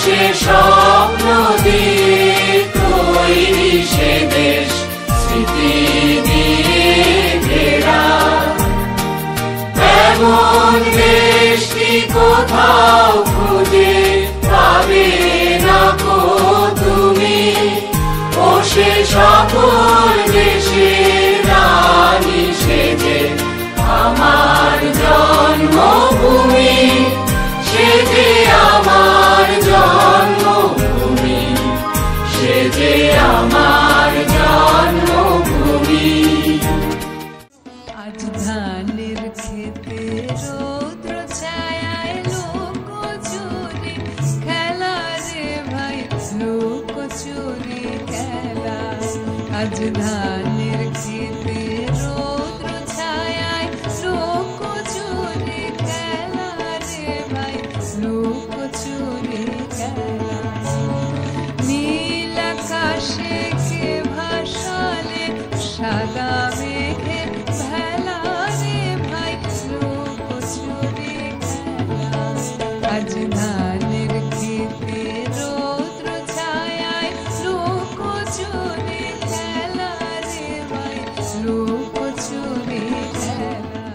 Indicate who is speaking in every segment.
Speaker 1: সে স্বপ্ন দিয়ে তৈরি সে দেশ স্মৃতি দিয়ে ঘেরা। এমন দেশটি কোথাও খুঁজে পাবে না কো তুমি, ও সে সকল দেশের রানী সেজে আমার জন্মভূমি, সে যে আমার জন্মভূমি, সে যে আমার জন্মভূমি।
Speaker 2: আজ ধানের খেতে রৌদ্র ছায়ায় লুকোচুরি খেলা রে ভাই, লুকোচুরি খেলা। আজ ধানের খেতে রৌদ্র ছায়ায় লুকোচুরি খেলা রে ভাই, লুকোচুরি খেলা। নীল আকাশে কে ভাসালে সাদা মেঘের ভেলা রে ভাই, লুকোচুরি খেলা। আজ ধানের খেতে রৌদ্র ছায়ায় লুকোচুরি খেলা রে ভাই, লুকোচুরি খেলা।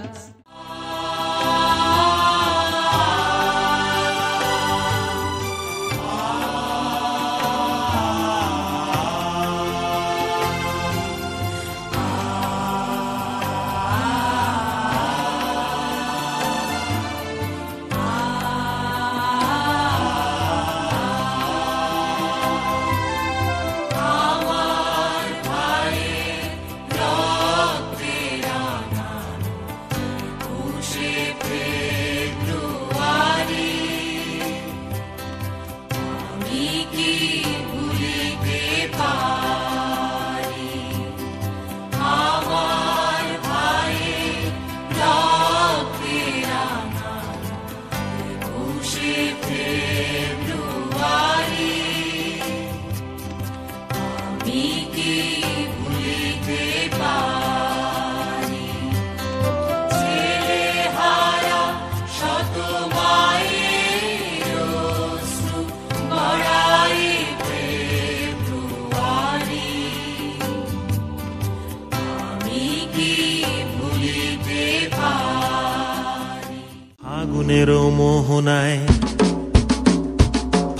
Speaker 3: ফাগুনের মোহনায়,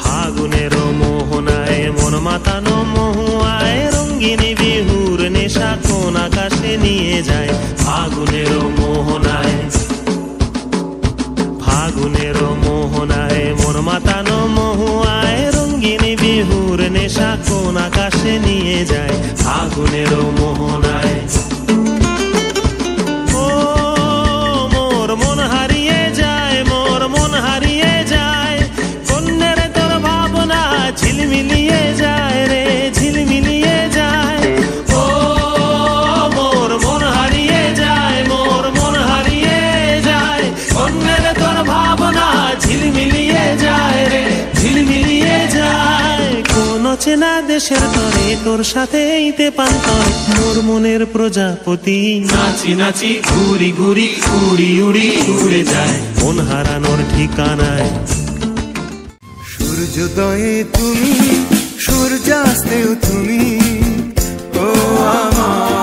Speaker 3: ফাগুনের মোহনায় মন মাতানো মহুয়ায় রঙ্গিনী বিহুর নেশা কোন আকাশে নিয়ে যায়। ফাগুনের মোহনায়, ফাগুনের মোহনায় মন মাতানো মহুয়ায় রঙ্গিনী বিহুর নেশা কোন আকাশে নিয়ে যায়। ফাগুনের মোহনায় ঝিলমিলিয়ে যায় রে, ঝিলমিলিয়ে যায়। ও মোর মন হারিয়ে যায়, মোর মন হারিয়ে যায়। অন্যের তোর ভাবনা ঝিলমিলিয়ে যায় রে, ঝিলমিলিয়ে যায়। কোন চেনা দেশের তরে তোর সাথে এইতে পান্তর মোর মনের প্রজাপতি নাচি নাচি ঘুরি ঘুরি উড়ি উড়ি উড়ে যায় মন হারানোর ঠিকানায়।
Speaker 4: সূর্যোদয়ে তুমি, সূর্যাস্তেও তুমি, ও আমার